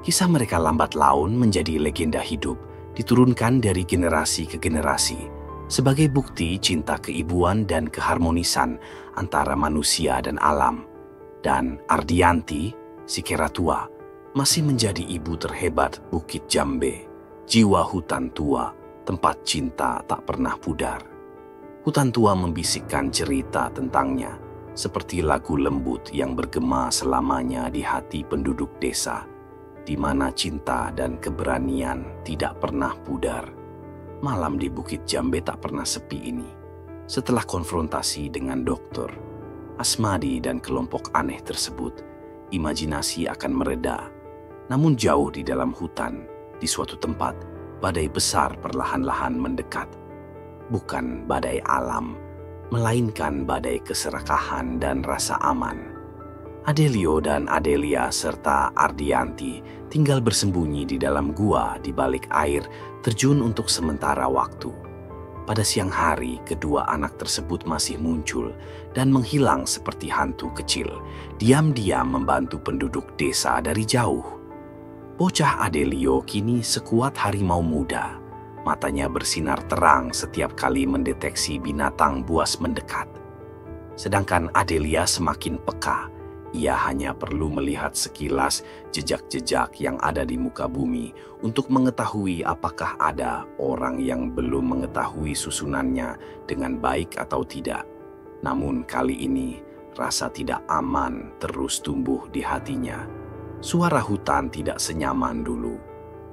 A: Kisah mereka lambat laun menjadi legenda hidup di diturunkan dari generasi ke generasi sebagai bukti cinta keibuan dan keharmonisan antara manusia dan alam. Dan Ardianti, si kera tua, masih menjadi ibu terhebat Bukit Jambe, jiwa hutan tua, tempat cinta tak pernah pudar. Hutan tua membisikkan cerita tentangnya, seperti lagu lembut yang bergema selamanya di hati penduduk desa, di mana cinta dan keberanian tidak pernah pudar. Malam di Bukit Jambe tak pernah sepi ini. Setelah konfrontasi dengan dokter Asmadi dan kelompok aneh tersebut, imajinasi akan mereda. Namun jauh di dalam hutan, di suatu tempat, badai besar perlahan-lahan mendekat. Bukan badai alam, melainkan badai keserakahan dan rasa aman. Adelio dan Adelia serta Ardianti tinggal bersembunyi di dalam gua di balik air terjun untuk sementara waktu. Pada siang hari, kedua anak tersebut masih muncul dan menghilang seperti hantu kecil, diam-diam membantu penduduk desa dari jauh. Bocah Adelio kini sekuat harimau muda. Matanya bersinar terang setiap kali mendeteksi binatang buas mendekat. Sedangkan Adelia semakin peka. Ia hanya perlu melihat sekilas jejak-jejak yang ada di muka bumi untuk mengetahui apakah ada orang yang belum mengetahui susunannya dengan baik atau tidak. Namun kali ini, rasa tidak aman terus tumbuh di hatinya. Suara hutan tidak senyaman dulu.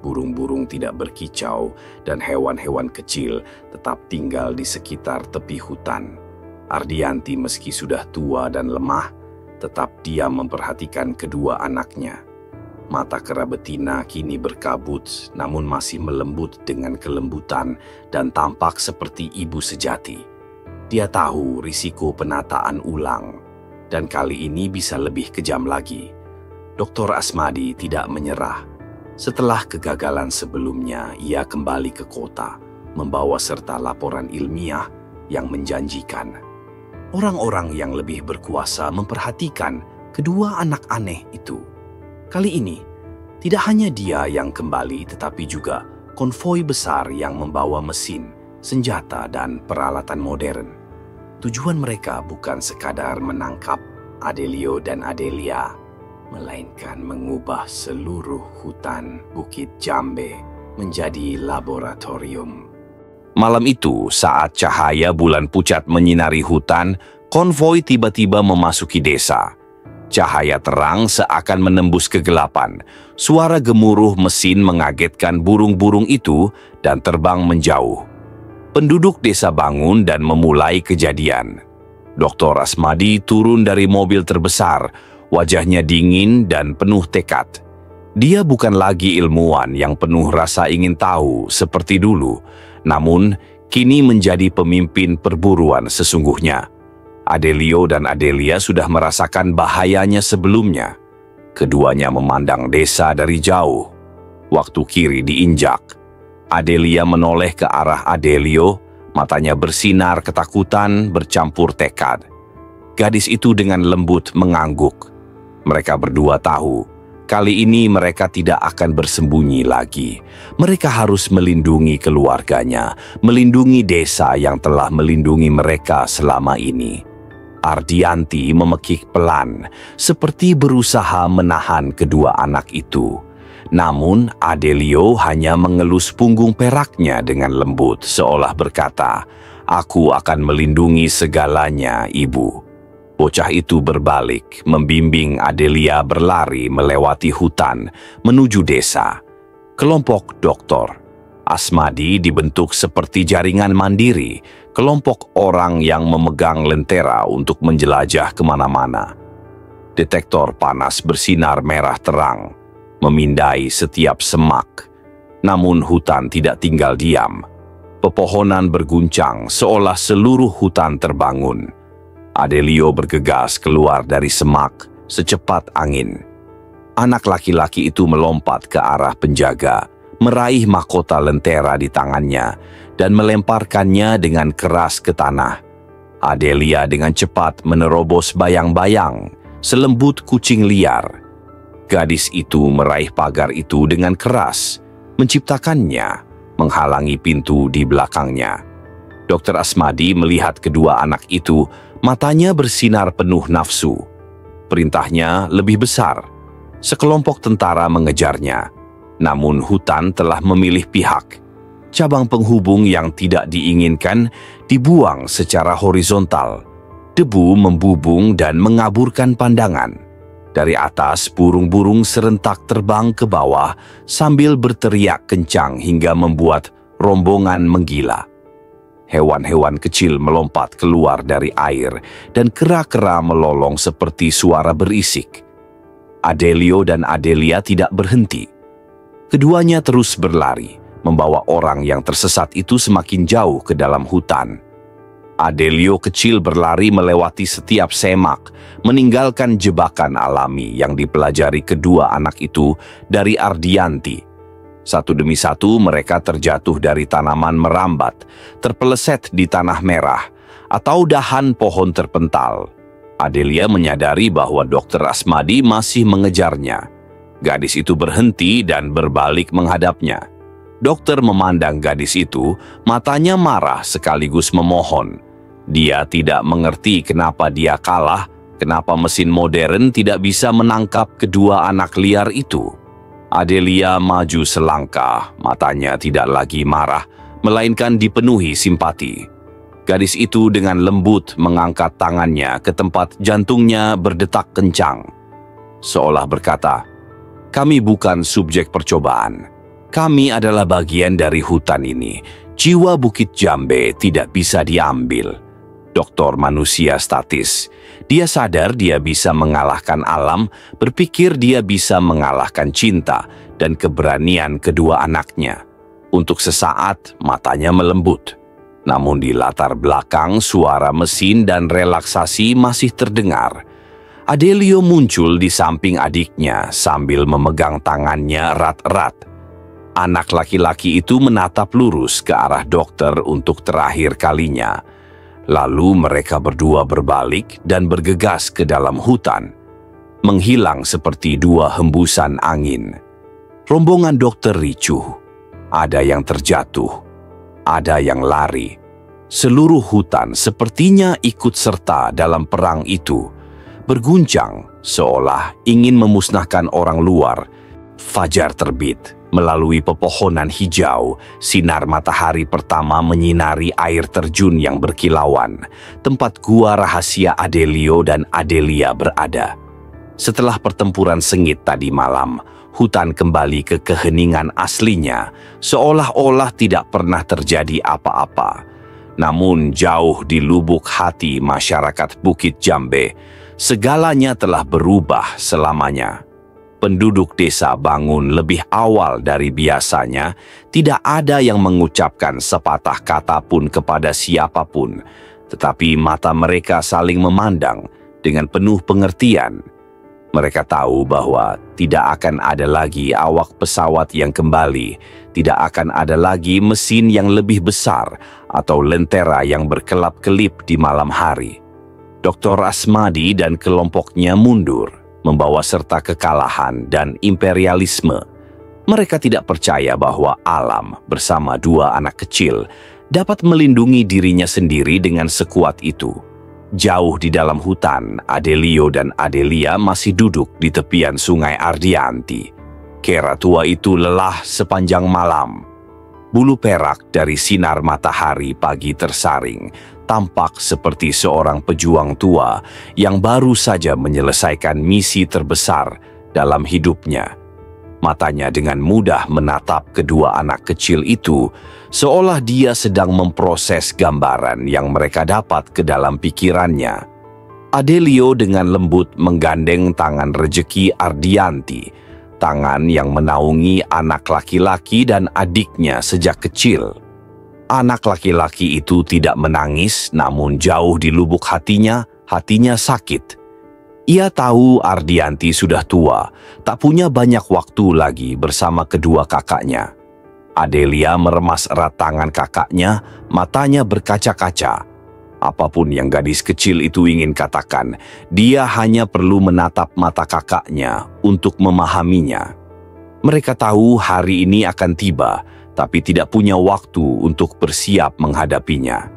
A: Burung-burung tidak berkicau dan hewan-hewan kecil tetap tinggal di sekitar tepi hutan. Ardianti meski sudah tua dan lemah, tetap diam memperhatikan kedua anaknya. Mata kera betina kini berkabut, namun masih melembut dengan kelembutan dan tampak seperti ibu sejati. Dia tahu risiko penataan ulang, dan kali ini bisa lebih kejam lagi. Dr. Asmadi tidak menyerah. Setelah kegagalan sebelumnya, ia kembali ke kota, membawa serta laporan ilmiah yang menjanjikan. Orang-orang yang lebih berkuasa memperhatikan kedua anak aneh itu. Kali ini, tidak hanya dia yang kembali, tetapi juga konvoi besar yang membawa mesin, senjata, dan peralatan modern. Tujuan mereka bukan sekadar menangkap Adelio dan Adelia, melainkan mengubah seluruh hutan Bukit Jambe menjadi laboratorium. Malam itu, saat cahaya bulan pucat menyinari hutan, konvoi tiba-tiba memasuki desa. Cahaya terang seakan menembus kegelapan. Suara gemuruh mesin mengagetkan burung-burung itu dan terbang menjauh. Penduduk desa bangun dan memulai kejadian. Dr. Asmadi turun dari mobil terbesar, wajahnya dingin dan penuh tekad. Dia bukan lagi ilmuwan yang penuh rasa ingin tahu seperti dulu, namun kini menjadi pemimpin perburuan sesungguhnya. Adelio dan Adelia sudah merasakan bahayanya sebelumnya. Keduanya memandang desa dari jauh. Waktu kiri diinjak. Adelia menoleh ke arah Adelio, matanya bersinar ketakutan bercampur tekad. Gadis itu dengan lembut mengangguk. Mereka berdua tahu, kali ini mereka tidak akan bersembunyi lagi. Mereka harus melindungi keluarganya, melindungi desa yang telah melindungi mereka selama ini. Ardianti memekik pelan, seperti berusaha menahan kedua anak itu. Namun Adelio hanya mengelus punggung peraknya dengan lembut, seolah berkata, "Aku akan melindungi segalanya, Ibu." Bocah itu berbalik, membimbing Adelia berlari melewati hutan menuju desa. Kelompok Dr. Asmadi dibentuk seperti jaringan mandiri, kelompok orang yang memegang lentera untuk menjelajah kemana-mana. Detektor panas bersinar merah terang, memindai setiap semak. Namun hutan tidak tinggal diam. Pepohonan berguncang seolah seluruh hutan terbangun. Adelio bergegas keluar dari semak secepat angin. Anak laki-laki itu melompat ke arah penjaga, meraih mahkota lentera di tangannya, dan melemparkannya dengan keras ke tanah. Adelia dengan cepat menerobos bayang-bayang, selembut kucing liar. Gadis itu meraih pagar itu dengan keras, menciptakannya, menghalangi pintu di belakangnya. Dokter Asmadi melihat kedua anak itu, matanya bersinar penuh nafsu. Perintahnya lebih besar. Sekelompok tentara mengejarnya. Namun hutan telah memilih pihak. Cabang penghubung yang tidak diinginkan dibuang secara horizontal. Debu membubung dan mengaburkan pandangan. Dari atas, burung-burung serentak terbang ke bawah sambil berteriak kencang hingga membuat rombongan menggila. Hewan-hewan kecil melompat keluar dari air dan kera-kera melolong seperti suara berisik. Adelio dan Adelia tidak berhenti. Keduanya terus berlari, membawa orang yang tersesat itu semakin jauh ke dalam hutan. Adelio kecil berlari melewati setiap semak, meninggalkan jebakan alami yang dipelajari kedua anak itu dari Ardianti. Satu demi satu mereka terjatuh dari tanaman merambat, terpeleset di tanah merah, atau dahan pohon terpental. Adelia menyadari bahwa Dokter Asmadi masih mengejarnya. Gadis itu berhenti dan berbalik menghadapnya. Dokter memandang gadis itu, matanya marah sekaligus memohon. Dia tidak mengerti kenapa dia kalah, kenapa mesin modern tidak bisa menangkap kedua anak liar itu. Adelia maju selangkah, matanya tidak lagi marah, melainkan dipenuhi simpati. Gadis itu dengan lembut mengangkat tangannya ke tempat jantungnya berdetak kencang. Seolah berkata, "Kami bukan subjek percobaan. Kami adalah bagian dari hutan ini. Jiwa Bukit Jambe tidak bisa diambil." Dokter manusia statis. Dia sadar dia bisa mengalahkan alam, berpikir dia bisa mengalahkan cinta dan keberanian kedua anaknya. Untuk sesaat, matanya melembut. Namun di latar belakang, suara mesin dan relaksasi masih terdengar. Adelio muncul di samping adiknya sambil memegang tangannya erat-erat. Anak laki-laki itu menatap lurus ke arah dokter untuk terakhir kalinya. Lalu mereka berdua berbalik dan bergegas ke dalam hutan, menghilang seperti dua hembusan angin. Rombongan dokter ricuh, ada yang terjatuh, ada yang lari. Seluruh hutan sepertinya ikut serta dalam perang itu, berguncang seolah ingin memusnahkan orang luar. Fajar terbit. Melalui pepohonan hijau, sinar matahari pertama menyinari air terjun yang berkilauan, tempat gua rahasia Adelio dan Adelia berada. Setelah pertempuran sengit tadi malam, hutan kembali ke keheningan aslinya, seolah-olah tidak pernah terjadi apa-apa. Namun jauh di lubuk hati masyarakat Bukit Jambe, segalanya telah berubah selamanya. Penduduk desa bangun lebih awal dari biasanya, tidak ada yang mengucapkan sepatah kata pun kepada siapapun, tetapi mata mereka saling memandang dengan penuh pengertian. Mereka tahu bahwa tidak akan ada lagi awak pesawat yang kembali, tidak akan ada lagi mesin yang lebih besar atau lentera yang berkelap-kelip di malam hari. Dr. Asmadi dan kelompoknya mundur, membawa serta kekalahan dan imperialisme. Mereka tidak percaya bahwa alam bersama dua anak kecil dapat melindungi dirinya sendiri dengan sekuat itu. Jauh di dalam hutan, Adelio dan Adelia masih duduk di tepian sungai Ardianti. Kera tua itu lelah sepanjang malam. Bulu perak dari sinar matahari pagi tersaring, tampak seperti seorang pejuang tua yang baru saja menyelesaikan misi terbesar dalam hidupnya. Matanya dengan mudah menatap kedua anak kecil itu, seolah dia sedang memproses gambaran yang mereka dapat ke dalam pikirannya. Adelio dengan lembut menggandeng tangan Rejeki Ardianti, tangan yang menaungi anak laki-laki dan adiknya sejak kecil. Anak laki-laki itu tidak menangis, namun jauh di lubuk hatinya sakit. Ia tahu Ardianti sudah tua, tak punya banyak waktu lagi bersama kedua kakaknya. Adelia meremas erat tangan kakaknya, matanya berkaca-kaca. Apapun yang gadis kecil itu ingin katakan, dia hanya perlu menatap mata kakaknya untuk memahaminya. Mereka tahu hari ini akan tiba, tapi tidak punya waktu untuk bersiap menghadapinya.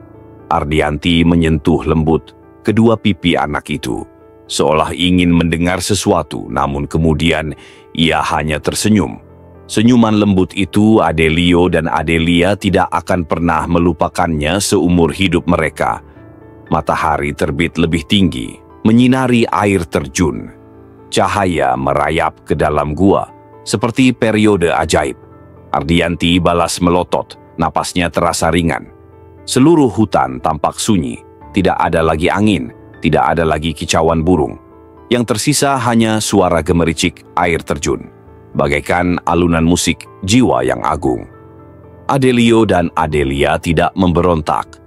A: Ardianti menyentuh lembut kedua pipi anak itu, seolah ingin mendengar sesuatu, namun kemudian ia hanya tersenyum. Senyuman lembut itu Adelio dan Adelia tidak akan pernah melupakannya seumur hidup mereka. Matahari terbit lebih tinggi, menyinari air terjun. Cahaya merayap ke dalam gua, seperti periode ajaib. Ardianti balas melotot, napasnya terasa ringan. Seluruh hutan tampak sunyi, tidak ada lagi angin, tidak ada lagi kicauan burung. Yang tersisa hanya suara gemericik air terjun, bagaikan alunan musik jiwa yang agung. Adelio dan Adelia tidak memberontak.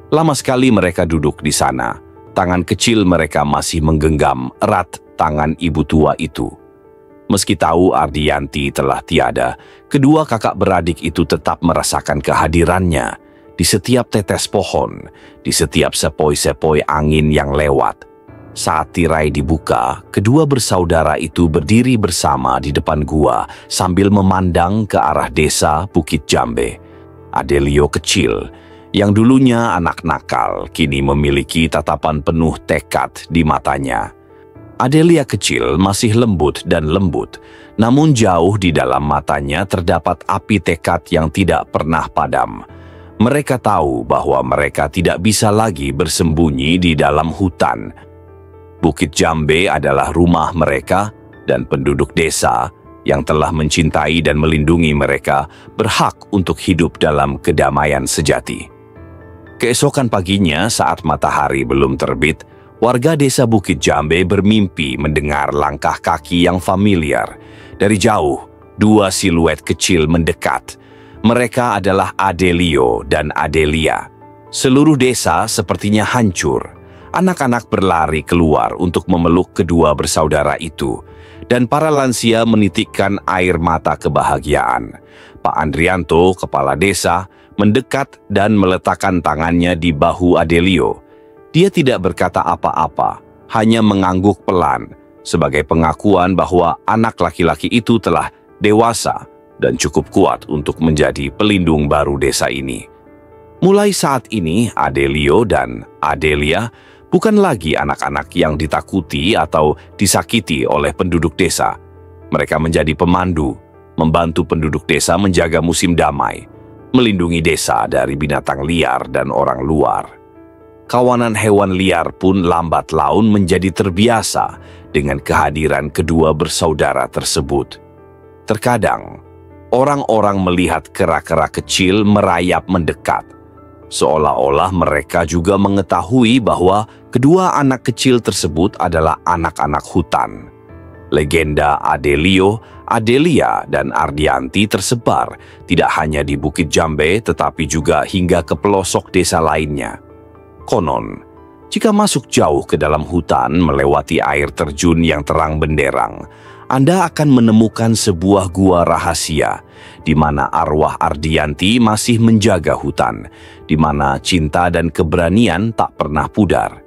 A: Lama sekali mereka duduk di sana. Tangan kecil mereka masih menggenggam erat tangan ibu tua itu. Meski tahu Ardianti telah tiada, kedua kakak beradik itu tetap merasakan kehadirannya di setiap tetes pohon, di setiap sepoi-sepoi angin yang lewat. Saat tirai dibuka, kedua bersaudara itu berdiri bersama di depan gua sambil memandang ke arah desa Bukit Jambe. Adelio kecil, yang dulunya anak nakal, kini memiliki tatapan penuh tekad di matanya. Adelia kecil masih lembut dan lembut, namun jauh di dalam matanya terdapat api tekad yang tidak pernah padam. Mereka tahu bahwa mereka tidak bisa lagi bersembunyi di dalam hutan. Bukit Jambe adalah rumah mereka, dan penduduk desa yang telah mencintai dan melindungi mereka berhak untuk hidup dalam kedamaian sejati. Keesokan paginya saat matahari belum terbit, warga desa Bukit Jambe bermimpi mendengar langkah kaki yang familiar. Dari jauh, dua siluet kecil mendekat. Mereka adalah Adelio dan Adelia. Seluruh desa sepertinya hancur. Anak-anak berlari keluar untuk memeluk kedua bersaudara itu, dan para lansia menitikkan air mata kebahagiaan. Pak Andrianto, kepala desa, mendekat dan meletakkan tangannya di bahu Adelio. Dia tidak berkata apa-apa, hanya mengangguk pelan, sebagai pengakuan bahwa anak laki-laki itu telah dewasa dan cukup kuat untuk menjadi pelindung baru desa ini. Mulai saat ini, Adelio dan Adelia bukan lagi anak-anak yang ditakuti atau disakiti oleh penduduk desa. Mereka menjadi pemandu, membantu penduduk desa menjaga musim damai, melindungi desa dari binatang liar dan orang luar. Kawanan hewan liar pun lambat laun menjadi terbiasa dengan kehadiran kedua bersaudara tersebut. Terkadang, orang-orang melihat kera-kera kecil merayap mendekat, seolah-olah mereka juga mengetahui bahwa kedua anak kecil tersebut adalah anak-anak hutan. Legenda Adelio, Adelia, dan Ardianti tersebar tidak hanya di Bukit Jambe tetapi juga hingga ke pelosok desa lainnya. Konon, jika masuk jauh ke dalam hutan melewati air terjun yang terang benderang, Anda akan menemukan sebuah gua rahasia di mana arwah Ardianti masih menjaga hutan, di mana cinta dan keberanian tak pernah pudar.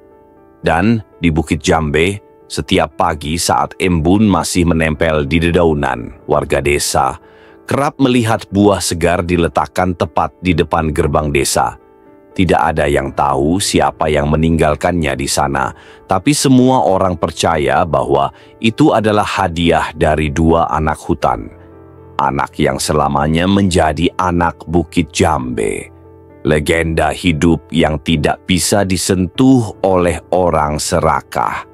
A: Dan di Bukit Jambe, setiap pagi saat embun masih menempel di dedaunan, warga desa kerap melihat buah segar diletakkan tepat di depan gerbang desa. Tidak ada yang tahu siapa yang meninggalkannya di sana, tapi semua orang percaya bahwa itu adalah hadiah dari dua anak hutan. Anak yang selamanya menjadi anak Bukit Jambe. Legenda hidup yang tidak bisa disentuh oleh orang serakah.